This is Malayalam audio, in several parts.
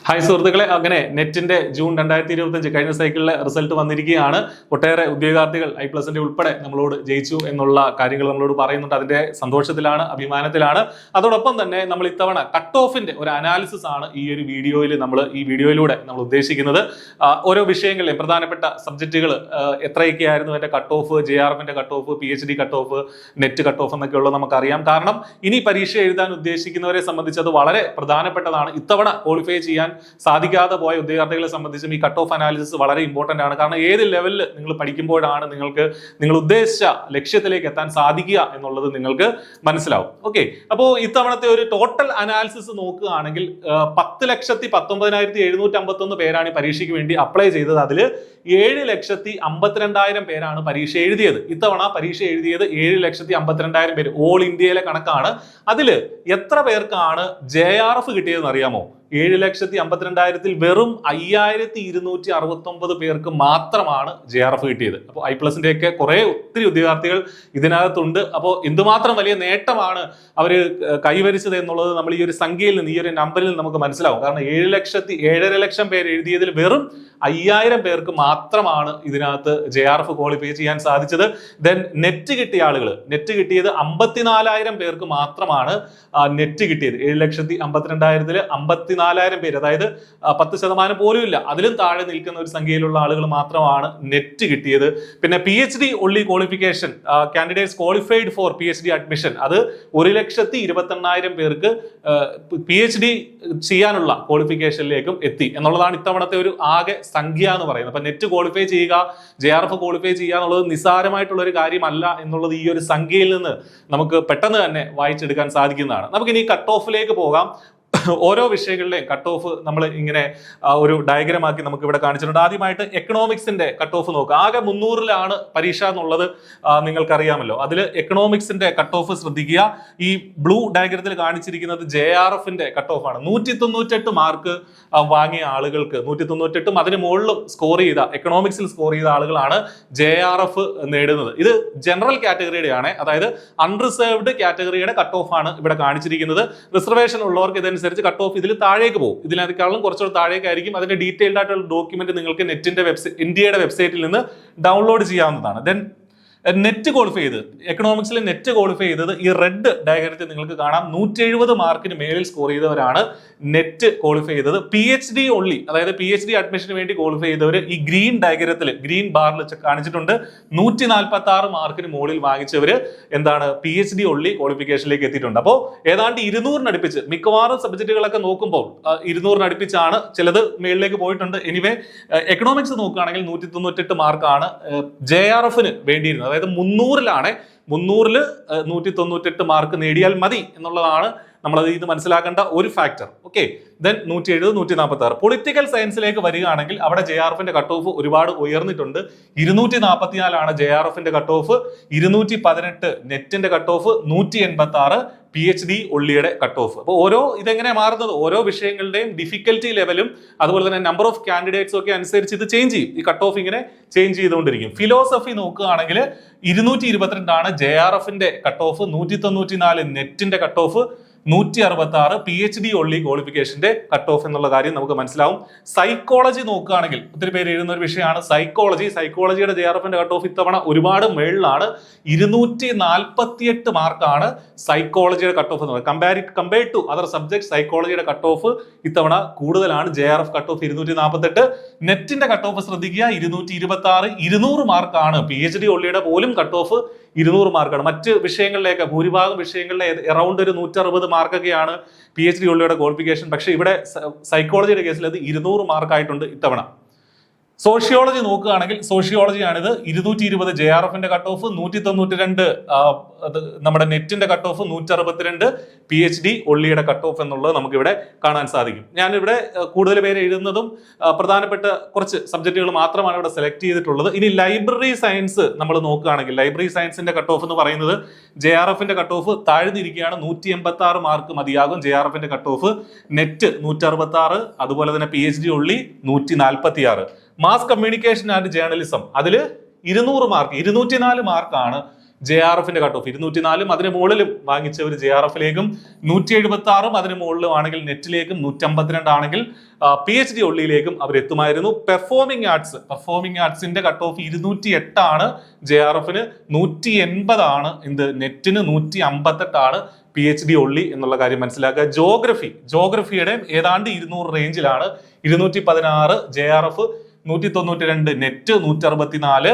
ഹായ് സുഹൃത്തുക്കളെ, അങ്ങനെ നെറ്റിന്റെ ജൂൺ 2025 കഴിഞ്ഞ സൈക്കിളിലെ റിസൾട്ട് വന്നിരിക്കുകയാണ്. ഒട്ടേറെ ഉദ്യോഗാർത്ഥികൾ I+ന്റെ ഉൾപ്പെടെ നമ്മളോട് ജയിച്ചു എന്നുള്ള കാര്യങ്ങൾ നമ്മളോട് പറയുന്നുണ്ട്. അതിന്റെ സന്തോഷത്തിലാണ്, അഭിമാനത്തിലാണ്. അതോടൊപ്പം തന്നെ നമ്മൾ ഇത്തവണ കട്ട് ഓഫിന്റെ ഒരു അനാലിസിസ് ആണ് ഈ വീഡിയോയിലൂടെ നമ്മൾ ഉദ്ദേശിക്കുന്നത്. ഓരോ വിഷയങ്ങളിലെയും പ്രധാനപ്പെട്ട സബ്ജക്റ്റുകൾ എത്രയൊക്കെയായിരുന്നു അതിന്റെ കട്ട് ഓഫ്, JRFന്റെ cut off, PhD cut off, net cut off എന്നൊക്കെ ഉള്ളത് നമുക്കറിയാം. കാരണം ഇനി പരീക്ഷ എഴുതാൻ ഉദ്ദേശിക്കുന്നവരെ സംബന്ധിച്ച് അത് വളരെ പ്രധാനപ്പെട്ടതാണ്. ഇത്തവണ ക്വാളിഫൈ ചെയ്യാൻ സാധിക്കാതെ പോയ ഉദ്യോഗാർത്ഥികളെ സംബന്ധിച്ചും ഈ കട്ട് ഓഫ് അനാലിസിസ് വളരെ ഇമ്പോർട്ടന്റ് ആണ്. കാരണം ഏത് ലെവലിൽ നിങ്ങൾ പഠിക്കുമ്പോഴാണ് നിങ്ങൾ ഉദ്ദേശിച്ച ലക്ഷ്യത്തിലേക്ക് എത്താൻ സാധിക്കുക എന്നുള്ളത് നിങ്ങൾക്ക് മനസ്സിലാവും. ഓക്കെ, അപ്പോൾ ഇത്തവണത്തെ ഒരു ടോട്ടൽ അനാലിസിസ് നോക്കുകയാണെങ്കിൽ 10,19,751 പേരാണ് ഈ പരീക്ഷയ്ക്ക് വേണ്ടി അപ്ലൈ ചെയ്തത്. അതിൽ 7,52,000 പേരാണ് പരീക്ഷ എഴുതിയത്. ഇത്തവണ പരീക്ഷ എഴുതിയത് 7,52,000 പേര്. ഓൾ ഇന്ത്യയിലെ കണക്കാണ്. അതിൽ എത്ര പേർക്കാണ് JRF കിട്ടിയതെന്ന് അറിയാമോ? 7,52,000 വെറും 5,269 പേർക്ക് മാത്രമാണ് JRF കിട്ടിയത്. അപ്പോൾ I+ന്റെ ഒക്കെ ഒത്തിരി ഉദ്യോഗാർത്ഥികൾ ഇതിനകത്തുണ്ട്. അപ്പോൾ എന്തുമാത്രം വലിയ നേട്ടമാണ് അവർ കൈവരിച്ചത് എന്നുള്ളത് നമ്മൾ ഈ ഒരു സംഖ്യയിൽ നിന്ന്, ഈ ഒരു നമ്പറിൽ നിന്ന് നമുക്ക് മനസ്സിലാവും. കാരണം 7,7.5 ലക്ഷം പേര് എഴുതിയതിൽ വെറും 5,000 പേർക്ക് മാത്രമാണ് ഇതിനകത്ത് JRF ക്വാളിഫൈ ചെയ്യാൻ സാധിച്ചത്. ദെൻ നെറ്റ് കിട്ടിയ ആളുകൾ, നെറ്റ് കിട്ടിയത് 54,000 പേർക്ക് മാത്രമാണ് നെറ്റ് കിട്ടിയത്. 7,52,000 54,000 പേര്, അതായത് 10% പോലും ഇല്ല, അതിലും താഴെ നിൽക്കുന്ന ഒരു സംഖ്യയിലുള്ള ആളുകൾ മാത്രമാണ് നെറ്റ് കിട്ടിയത്. പിന്നെ PhD only qualification, candidates qualified four PhD admission, അത് 1,28,000 പേർക്ക് PhD ചെയ്യാനുള്ള ക്വാളിഫിക്കേഷനിലേക്കും എത്തി എന്നുള്ളതാണ് ഇത്തവണത്തെ ഒരു ആകെ സംഖ്യ എന്ന് പറയുന്നത്. അപ്പൊ നെറ്റ് ക്വാളിഫൈ ചെയ്യുക, JRF ക്വാളിഫൈ ചെയ്യുക എന്നുള്ളത് നിസ്സാരമായിട്ടുള്ള ഒരു കാര്യമല്ല എന്നുള്ളത് ഈ ഒരു സംഖ്യയിൽ നിന്ന് നമുക്ക് പെട്ടെന്ന് തന്നെ വായിച്ചെടുക്കാൻ സാധിക്കുന്നതാണ്. നമുക്കിനി കട്ട് ഓഫിലേക്ക് പോകാം. ഓരോ വിഷയങ്ങളിലെയും കട്ട് ഓഫ് നമ്മൾ ഇങ്ങനെ ഒരു ഡയഗ്രാം ആക്കി നമുക്ക് ഇവിടെ കാണിച്ചിട്ടുണ്ട്. ആദ്യമായിട്ട് എക്കണോമിക്സിന്റെ കട്ട് ഓഫ് നോക്കുക. ആകെ 300-ലാണ് പരീക്ഷ എന്നുള്ളത് നിങ്ങൾക്കറിയാമല്ലോ. അതിൽ എക്കണോമിക്സിന്റെ കട്ട് ഓഫ് ശ്രദ്ധിക്കുക. ഈ ബ്ലൂ ഡയഗ്രത്തിൽ കാണിച്ചിരിക്കുന്നത് JRFന്റെ കട്ട് ഓഫ് ആണ്. 198 മാർക്ക് വാങ്ങിയ ആളുകൾക്ക്, 198ഉം അതിന് മുകളിലും സ്കോർ ചെയ്ത, എക്കണോമിക്സിൽ സ്കോർ ചെയ്ത ആളുകളാണ് JRF നേടുന്നത്. ഇത് ജനറൽ കാറ്റഗറിയുടെ ആണ്, അതായത് അൺറിസർവ്ഡ് കാറ്റഗറിയുടെ കട്ട് ഓഫ് ആണ് ഇവിടെ കാണിച്ചിരിക്കുന്നത്. റിസർവേഷൻ ഉള്ളവർക്ക് ഇതനുസരിച്ച് കട്ട് ഓഫ് ഇതിൽ താഴേക്ക് പോകും. ഇതിനേക്കാളും കുറച്ചുകൂടി താഴേക്കായിരിക്കും. അതിന്റെ ഡീറ്റെയിൽഡ് ആയിട്ടുള്ള ഡോക്യുമെന്റ് നിങ്ങൾക്ക് ഇന്ത്യയുടെ വെബ്സൈറ്റിൽ നിന്ന് ഡൗൺലോഡ് ചെയ്യാവുന്നതാണ്. ദെൻ നെറ്റ് ക്വാളിഫൈ ചെയ്ത്, എക്കണോമിക്സിൽ നെറ്റ് ക്വാളിഫൈ ചെയ്തത് ഈ റെഡ് ഡയഗ്രത്തിൽ നിങ്ങൾക്ക് കാണാം. 170 മാർക്കിന് മേളിൽ സ്കോർ ചെയ്തവരാണ് നെറ്റ് ക്വാളിഫൈ ചെയ്തത്. PhD only, അതായത് PhD അഡ്മിഷന് വേണ്ടി ക്വാളിഫൈ ചെയ്തവർ ഈ ഗ്രീൻ ഡയഗ്രത്തിൽ, ഗ്രീൻ ബാറിൽ കാണിച്ചിട്ടുണ്ട്. 146 മാർക്കിന് മുകളിൽ വാങ്ങിച്ചവര് എന്താണ് PhD only ക്വാളിഫിക്കേഷനിലേക്ക് എത്തിയിട്ടുണ്ട്. അപ്പോൾ ഏതാണ്ട് 200-നടുപ്പിച്ച്, മിക്കവാറും സബ്ജക്റ്റുകളൊക്കെ നോക്കുമ്പോൾ 200-നടുപ്പിച്ചാണ്, ചിലത് മേളിലേക്ക് പോയിട്ടുണ്ട്. എനിവേ എക്കണോമിക്സ് നോക്കുകയാണെങ്കിൽ 198 മാർക്കാണ് JRFന് വേണ്ടിയിരുന്നത്. അതായത് 300-ലാണ്. 300-ൽ 198 മാർക്ക് നേടിയാൽ മതി എന്നുള്ളതാണ് നമ്മളത് ഇത് മനസ്സിലാക്കേണ്ട ഒരു ഫാക്ടർ. Okay, then 170, 146. പൊളിറ്റിക്കൽ സയൻസിലേക്ക് വരികയാണെങ്കിൽ അവിടെ JRFന്റെ കട്ട് ഓഫ് ഒരുപാട് ഉയർന്നിട്ടുണ്ട്. 244-ആണ് JRFന്റെ കട്ട് ഓഫ്, 218 നെറ്റിന്റെ കട്ട് ഓഫ്, 186 PhD ഒള്ളിയുടെ കട്ട് ഓഫ്. അപ്പോൾ ഇതെങ്ങനെ മാറുന്നത്, ഓരോ വിഷയങ്ങളുടെയും ഡിഫിക്കൽറ്റി ലെവലും അതുപോലെ തന്നെ നമ്പർ ഓഫ് കാൻഡിഡേറ്റ്സും ഒക്കെ അനുസരിച്ച് ഇത് ചേഞ്ച് ചെയ്യും. ഈ കട്ട് ഓഫ് ഇങ്ങനെ ചേഞ്ച് ചെയ്തുകൊണ്ടിരിക്കും. ഫിലോസഫി നോക്കുകയാണെങ്കിൽ 222-ആണ് JRFന്റെ കട്ട് ഓഫ്, 194 നെറ്റിന്റെ കട്ട് ഓഫ്, 166 PhD only ക്വാളിഫിക്കേഷന്റെ കട്ട് ഓഫ് എന്നുള്ള കാര്യം നമുക്ക് മനസ്സിലാവും. സൈക്കോളജി നോക്കുകയാണെങ്കിൽ ഒത്തിരി പേര് എഴുതുന്ന ഒരു വിഷയമാണ് സൈക്കോളജിയുടെ JRFന്റെ കട്ട് ഓഫ് ഇത്തവണ ഒരുപാട് മേളിലാണ്. 248 മാർക്കാണ് സൈക്കോളജിയുടെ കട്ട് ഓഫ് എന്ന് പറയുന്നത്. കമ്പയർഡ് ടു അതർ സബ്ജക്ട് സൈക്കോളജിയുടെ കട്ട് ഓഫ് ഇത്തവണ കൂടുതലാണ്. JRF cut off 248. നെറ്റിന്റെ കട്ട് ഓഫ് ശ്രദ്ധിക്കുക, 226. 200 മാർക്കാണ് PhD ഒള്ളിയുടെ പോലും കട്ട് ഓഫ് 200 മാർക്കാണ്. മറ്റ് വിഷയങ്ങളിലേക്ക് ഭൂരിഭാഗം വിഷയങ്ങളിലെ അറൗണ്ട് ഒരു 160 മാർക്കൊക്കെയാണ് PhD ഉള്ളവരുടെ ക്വാളിഫിക്കേഷൻ. പക്ഷെ ഇവിടെ സൈക്കോളജിയുടെ കേസിൽ അത് 200 മാർക്കായിട്ടുണ്ട് ഇത്തവണ. സോഷ്യോളജി നോക്കുകയാണെങ്കിൽ സോഷ്യോളജിയാണിത്. 220 JRFന്റെ കട്ട് ഓഫ്, 192 നമ്മുടെ നെറ്റിന്റെ കട്ട് ഓഫ്, 162 PhD ഒള്ളിയുടെ കട്ട് ഓഫ് എന്നുള്ളത് നമുക്കിവിടെ കാണാൻ സാധിക്കും. ഞാനിവിടെ കൂടുതൽ പേര് എഴുതുന്നതും പ്രധാനപ്പെട്ട കുറച്ച് സബ്ജക്റ്റുകൾ മാത്രമാണ് ഇവിടെ സെലക്ട് ചെയ്തിട്ടുള്ളത്. ഇനി ലൈബ്രറി സയൻസ് നമ്മൾ നോക്കുകയാണെങ്കിൽ ലൈബ്രറി സയൻസിന്റെ കട്ട് ഓഫ് എന്ന് പറയുന്നത് JRFന്റെ കട്ട് ഓഫ് താഴ്ന്നിരിക്കുകയാണ്. 186 മാർക്ക് മതിയാകും JRFന്റെ കട്ട് ഓഫ്. നെറ്റ് 166, അതുപോലെ തന്നെ PhD only 146. Mass communication and journalism അതിൽ 200 മാർക്ക്, 204 മാർക്കാണ് JRFന്റെ കട്ട് ഓഫ് 204 അതിന് മുകളിലും വാങ്ങിച്ചവർ JRFിലേക്കും, 176 അതിന് മുകളിലും ആണെങ്കിൽ നെറ്റിലേക്കും, 152 ആണെങ്കിൽ PhD ഒള്ളിയിലേക്കും അവർ എത്തുമായിരുന്നു. പെർഫോമിംഗ് ആർട്സിന്റെ കട്ട് ഓഫ് 208 ആണ് JRFന്, 180 ആണ് നെറ്റിന്, 158 ആണ് PhD ഒള്ളി എന്നുള്ള കാര്യം മനസ്സിലാക്കുക. ജോഗ്രഫിയുടെ ഏതാണ്ട് 200 റേഞ്ചിലാണ്, 216 JRF, 192 നെറ്റ്, 164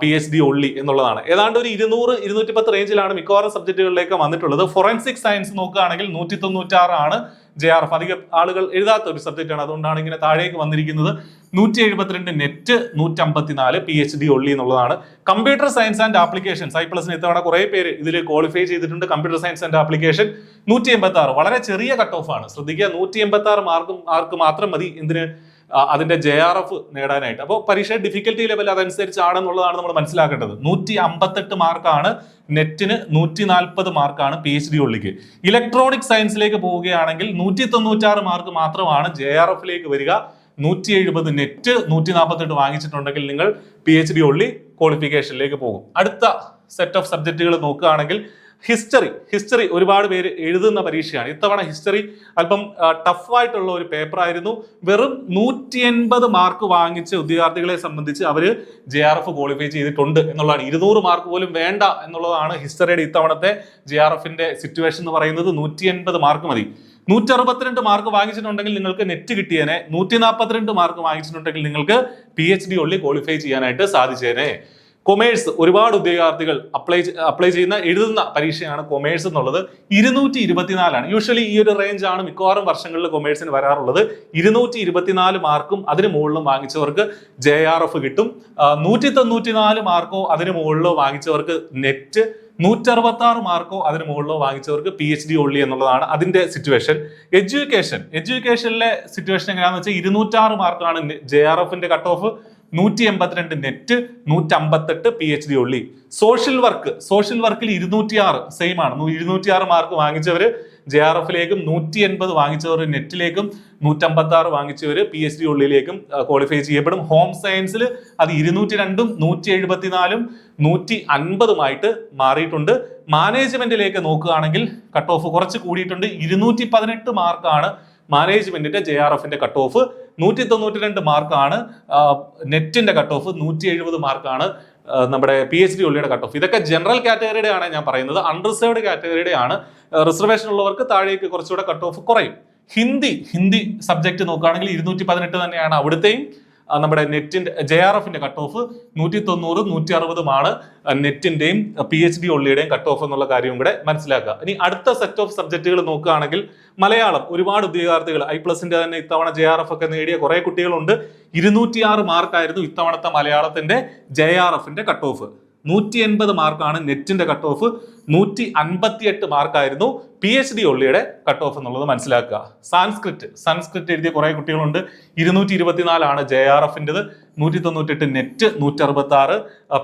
PhD ഒള്ളി എന്നുള്ളതാണ്. ഏതാണ്ട് ഒരു 200-210 റേഞ്ചിലാണ് മിക്കവാറും സബ്ജക്റ്റുകളിലേക്ക് വന്നിട്ടുള്ളത്. ഫോറൻസിക് സയൻസ് നോക്കുകയാണെങ്കിൽ 196 ആണ് JRF. അധികം ആളുകൾ എഴുതാത്ത ഒരു സബ്ജക്റ്റ് ആണ്, അതുകൊണ്ടാണ് ഇങ്ങനെ താഴേക്ക് വന്നിരിക്കുന്നത്. 172 നെറ്റ്, 154 PhD ഒള്ളി എന്നുള്ളതാണ്. കമ്പ്യൂട്ടർ സയൻസ് ആൻഡ് ആപ്ലിക്കേഷൻസ് I+ന് ഇത്തവണ കുറെ പേര് ഇതിൽ ക്വാളിഫൈ ചെയ്തിട്ടുണ്ട്. കമ്പ്യൂട്ടർ സയൻസ് ആൻഡ് ആപ്ലിക്കേഷൻ 186, വളരെ ചെറിയ കട്ട് ഓഫ് ആണ്. ശ്രദ്ധിക്കുക, 186 മാർക്ക് മാത്രം മതി അതിന്റെ JRF നേടാനായിട്ട്. അപ്പോൾ പരീക്ഷ ഡിഫിക്കൽട്ടി ലെവൽ അതനുസരിച്ചാണെന്നുള്ളതാണ് നമ്മൾ മനസ്സിലാക്കേണ്ടത്. 158 മാർക്കാണ് നെറ്റിന്, 140 മാർക്കാണ് PhD ഒള്ളിക്ക്. ഇലക്ട്രോണിക് സയൻസിലേക്ക് പോവുകയാണെങ്കിൽ 196 മാർക്ക് മാത്രമാണ് JRFിലേക്ക് വരിക. 170 നെറ്റ്, 148 വാങ്ങിച്ചിട്ടുണ്ടെങ്കിൽ നിങ്ങൾ PhD ഒള്ളി ക്വാളിഫിക്കേഷനിലേക്ക് പോകും. അടുത്ത സെറ്റ് ഓഫ് സബ്ജക്റ്റുകൾ നോക്കുകയാണെങ്കിൽ ഹിസ്റ്ററി ഒരുപാട് പേര് എഴുതുന്ന പരീക്ഷയാണ്. ഇത്തവണ ഹിസ്റ്ററി അല്പം ടഫായിട്ടുള്ള ഒരു പേപ്പർ ആയിരുന്നു. വെറും 180 മാർക്ക് വാങ്ങിച്ച ഉദ്യോഗാർത്ഥികളെ സംബന്ധിച്ച് അവര് JRF ക്വാളിഫൈ ചെയ്തിട്ടുണ്ട് എന്നുള്ളതാണ്. 200 മാർക്ക് പോലും വേണ്ട എന്നുള്ളതാണ് ഹിസ്റ്ററിയുടെ ഇത്തവണത്തെ JRFന്റെ സിറ്റുവേഷൻ എന്ന് പറയുന്നത്. 180 മാർക്ക് മതി. 162 മാർക്ക് വാങ്ങിച്ചിട്ടുണ്ടെങ്കിൽ നിങ്ങൾക്ക് നെറ്റ് കിട്ടിയേനെ. 142 മാർക്ക് വാങ്ങിച്ചിട്ടുണ്ടെങ്കിൽ നിങ്ങൾക്ക് PhD ഒള്ളി ക്വാളിഫൈ ചെയ്യാനായിട്ട് സാധിച്ചേനെ. കൊമേഴ്സ് ഒരുപാട് ഉദ്യോഗാർത്ഥികൾ അപ്ലൈ ചെയ്യുന്ന എഴുതുന്ന പരീക്ഷയാണ് കൊമേഴ്സ് എന്നുള്ളത്. 224 യൂഷ്വലി ഈ ഒരു റേഞ്ച് ആണ് മിക്കവാറും വർഷങ്ങളിൽ കൊമേഴ്സിന് വരാറുള്ളത്. 224 മാർക്കും അതിന് മുകളിലും വാങ്ങിച്ചവർക്ക് JRF കിട്ടും. 194 മാർക്കോ അതിന് മുകളിലോ വാങ്ങിച്ചവർക്ക് നെറ്റ്, 166 മാർക്കോ അതിന് മുകളിലോ വാങ്ങിച്ചവർക്ക് PhD ഒള്ളി എന്നുള്ളതാണ് അതിന്റെ സിറ്റുവേഷൻ. എഡ്യൂക്കേഷനിലെ സിറ്റുവേഷൻ എങ്ങനെയാണെന്ന് വെച്ചാൽ 206 മാർക്കാണ് JRFന്റെ കട്ട് ഓഫ്, 182 നെറ്റ്, 158 PhD ഒള്ളി. സോഷ്യൽ വർക്കിൽ 206 സെയിം ആണ്. 206 മാർക്ക് വാങ്ങിച്ചവര് JRFിലേക്കും, 180 വാങ്ങിച്ചവർ നെറ്റിലേക്കും, 156 വാങ്ങിച്ചവർ PhD ഒള്ളിയിലേക്കും ക്വാളിഫൈ ചെയ്യപ്പെടും. ഹോം സയൻസിൽ അത് 202, 174, 150 മാറിയിട്ടുണ്ട്. മാനേജ്മെന്റിലേക്ക് നോക്കുകയാണെങ്കിൽ കട്ട് ഓഫ് കുറച്ച് കൂടിയിട്ടുണ്ട്. 218 മാർക്കാണ് മാനേജ്മെന്റിന്റെ JRFന്റെ കട്ട് ഓഫ്, 192 മാർക്കാണ് നെറ്റിന്റെ കട്ട് ഓഫ്, 170 മാർക്കാണ് നമ്മുടെ PhD ഒള്ളിയുടെ കട്ട് ഓഫ്. ഇതൊക്കെ ജനറൽ കാറ്റഗറിയുടെ ആണ് ഞാൻ പറയുന്നത്. അൺറിസർവ്ഡ് കാറ്റഗറിയുടെ ആണ്. റിസർവേഷൻ ഉള്ളവർക്ക് താഴേക്ക് കുറച്ചുകൂടെ കട്ട് ഓഫ് കുറയും. ഹിന്ദി സബ്ജക്ട് നോക്കുകയാണെങ്കിൽ 218 തന്നെയാണ് അവിടുത്തെയും. നമ്മുടെ നെറ്റിന്റെ JRFന്റെ കട്ട് ഓഫ് 190, 160 നെറ്റിന്റെയും PhD ഒള്ളിയുടെയും കട്ട് ഓഫ് എന്നുള്ള കാര്യം കൂടെ മനസ്സിലാക്കുക. ഇനി അടുത്ത സെറ്റ് ഓഫ് സബ്ജക്റ്റുകൾ നോക്കുകയാണെങ്കിൽ മലയാളം ഒരുപാട് ഉദ്യോഗാർത്ഥികൾ I+ന്റെ തന്നെ ഇത്തവണ JRF ഒക്കെ നേടിയ കുറെ കുട്ടികളുണ്ട്. 206 മാർക്കായിരുന്നു ഇത്തവണത്തെ മലയാളത്തിന്റെ JRFന്റെ കട്ട് ഓഫ്. 180 മാർക്കാണ് നെറ്റിന്റെ കട്ട് ഓഫ്, 158 മാർക്കായിരുന്നു PhD ഒള്ളിയുടെ കട്ട് ഓഫ് എന്നുള്ളത് മനസ്സിലാക്കുക. സംസ്കൃത് എഴുതിയ കുറെ കുട്ടികളുണ്ട്. 224 ആണ് JRFന്റേത്, 198 NET, 166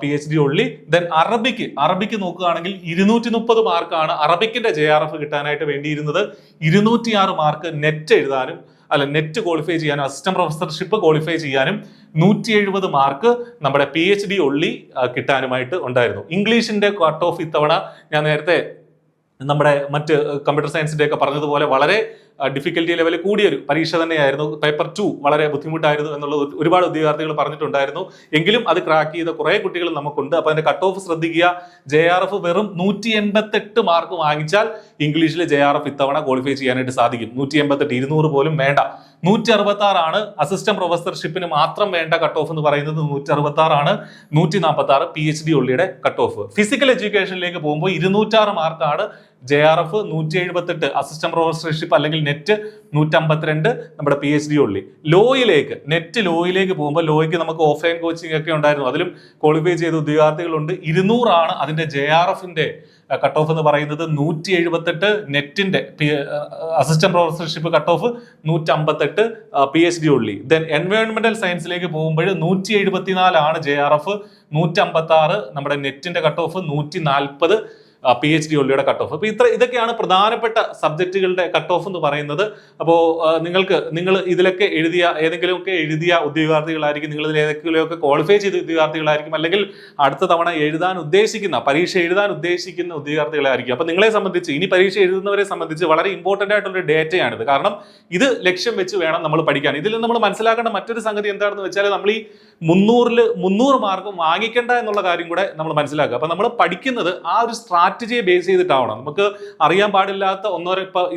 PhD only. Then Arabic നോക്കുകയാണെങ്കിൽ 230 മാർക്കാണ് അറബിക്കിന്റെ JRF കിട്ടാനായിട്ട് വേണ്ടിയിരുന്നത്. 206 മാർക്ക് നെറ്റ് ക്വാളിഫൈ ചെയ്യാനും അസിസ്റ്റന്റ് പ്രൊഫസർഷിപ്പ് ക്വാളിഫൈ ചെയ്യാനും 170 മാർക്ക് നമ്മുടെ PhD ഒള്ളി കിട്ടാനുമായിട്ട് ഉണ്ടായിരുന്നു. ഇംഗ്ലീഷിന്റെ കട്ട് ഓഫ് ഇത്തവണ ഞാൻ നേരത്തെ നമ്മുടെ മറ്റ് കമ്പ്യൂട്ടർ സയൻസിന്റെ ഒക്കെ പറഞ്ഞതുപോലെ വളരെ ഡിഫിക്കൽറ്റി ലെവൽ കൂടിയൊരു പരീക്ഷ തന്നെയായിരുന്നു. പേപ്പർ 2 വളരെ ബുദ്ധിമുട്ടായിരുന്നു എന്നുള്ളത് ഒരുപാട് ഉദ്യോഗാർത്ഥികൾ പറഞ്ഞിട്ടുണ്ടായിരുന്നു. എങ്കിലും അത് ക്രാക്ക് ചെയ്ത കുറെ കുട്ടികൾ നമുക്കുണ്ട്. അപ്പൊ അതിന്റെ കട്ട് ഓഫ് ശ്രദ്ധിക്കുക. JRF വെറും 188 മാർക്ക് വാങ്ങിച്ചാൽ ഇംഗ്ലീഷിൽ JRF ഇത്തവണ ക്വാളിഫൈ ചെയ്യാനായിട്ട് സാധിക്കും. 188, 200 പോലും വേണ്ട. 166 ആണ് അസിസ്റ്റന്റ് പ്രൊഫസർഷിപ്പിന് മാത്രം വേണ്ട കട്ട് ഓഫ് എന്ന് പറയുന്നത്. 166 ആണ്. 146 PhD ഒള്ളിയുടെ കട്ട് ഓഫ്. ഫിസിക്കൽ എഡ്യൂക്കേഷനിലേക്ക് പോകുമ്പോൾ 206 മാർക്കാണ് JRF, 178 അസിസ്റ്റന്റ് പ്രൊഫസർഷിപ്പ് അല്ലെങ്കിൽ നെറ്റ്, 152 നമ്മുടെ PhD ഒള്ളി. ലോയിലേക്ക് പോകുമ്പോൾ ലോയ്ക്ക് നമുക്ക് ഓഫ്ലൈൻ കോച്ചിങ് ഒക്കെ ഉണ്ടായിരുന്നു. അതിലും ക്വാളിഫൈ ചെയ്ത ഉദ്യോഗാർത്ഥികളുണ്ട്. 200 ആണ് അതിന്റെ JRFന്റെ കട്ട് ഓഫ് എന്ന് പറയുന്നത്. 178 നെറ്റിന്റെ assistant professorship cut off, 158 PhD only. Then എൻവയോൺമെന്റൽ സയൻസിലേക്ക് പോകുമ്പോൾ 174 ആണ് JRF, 156 നമ്മുടെ നെറ്റിന്റെ കട്ട് ഓഫ്, 140 PhD ഒള്ളിയുടെ കട്ട് ഓഫ്. അപ്പോൾ ഇതൊക്കെയാണ് പ്രധാനപ്പെട്ട സബ്ജക്റ്റുകളുടെ കട്ട് ഓഫ് എന്ന് പറയുന്നത്. അപ്പോൾ നിങ്ങൾ ഇതിലൊക്കെ ഏതെങ്കിലുമൊക്കെ എഴുതിയ ഉദ്യോഗാർത്ഥികളായിരിക്കും, നിങ്ങൾ ഇതിൽ ഏതെങ്കിലുമൊക്കെ ക്വാളിഫൈ ചെയ്ത ഉദ്യോഗാർത്ഥികളായിരിക്കും, അല്ലെങ്കിൽ അടുത്ത തവണ പരീക്ഷ എഴുതാൻ ഉദ്ദേശിക്കുന്ന ഉദ്യോഗാർത്ഥികളായിരിക്കും. അപ്പോൾ നിങ്ങളെ സംബന്ധിച്ച്, ഇനി പരീക്ഷ എഴുതുന്നവരെ സംബന്ധിച്ച് വളരെ ഇമ്പോർട്ടന്റ് ആയിട്ടുള്ള ഡേറ്റയാണിത്. കാരണം ഇത് ലക്ഷ്യം വെച്ച് വേണം നമ്മൾ പഠിക്കാൻ. ഇതിൽ നമ്മൾ മനസ്സിലാക്കേണ്ട മറ്റൊരു സംഗതി എന്താണെന്ന് വെച്ചാൽ, നമ്മൾ ഈ 300 മാർക്ക് വാങ്ങിക്കേണ്ട എന്നുള്ള കാര്യം കൂടെ നമ്മൾ മനസ്സിലാക്കുക. അപ്പൊ നമ്മൾ പഠിക്കുന്നത് ആ ഒരു സ്ട്രാറ്റജിയെ ബേസ് ചെയ്തിട്ടാവണം. നമുക്ക് അറിയാൻ പാടില്ലാത്ത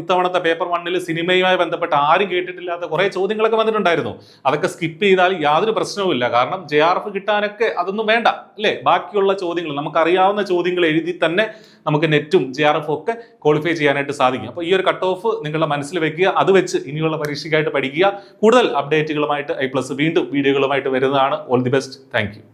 ഇത്തവണത്തെ പേപ്പർ 1 സിനിമയുമായി ബന്ധപ്പെട്ട ആരും കേട്ടിട്ടില്ലാത്ത കുറെ ചോദ്യങ്ങളൊക്കെ വന്നിട്ടുണ്ടായിരുന്നു. അതൊക്കെ സ്കിപ്പ് ചെയ്താൽ യാതൊരു പ്രശ്നവുമില്ല. കാരണം JRF കിട്ടാനൊക്കെ അതൊന്നും വേണ്ട അല്ലേ. ബാക്കിയുള്ള ചോദ്യങ്ങൾ, നമുക്കറിയാവുന്ന ചോദ്യങ്ങൾ എഴുതി തന്നെ നമുക്ക് നെറ്റും JRF ഒക്കെ ക്വാളിഫൈ ചെയ്യാനായിട്ട് സാധിക്കും. അപ്പോൾ ഈ ഒരു കട്ട് ഓഫ് നിങ്ങളുടെ മനസ്സിൽ വെക്കുക. അത് വെച്ച് ഇനിയുള്ള പരീക്ഷയ്ക്കായിട്ട് പഠിക്കുക. കൂടുതൽ അപ്ഡേറ്റുകളുമായിട്ട് I+ വീണ്ടും വീഡിയോകളുമായിട്ട് വരുന്നതാണ്. All the best. Thank you.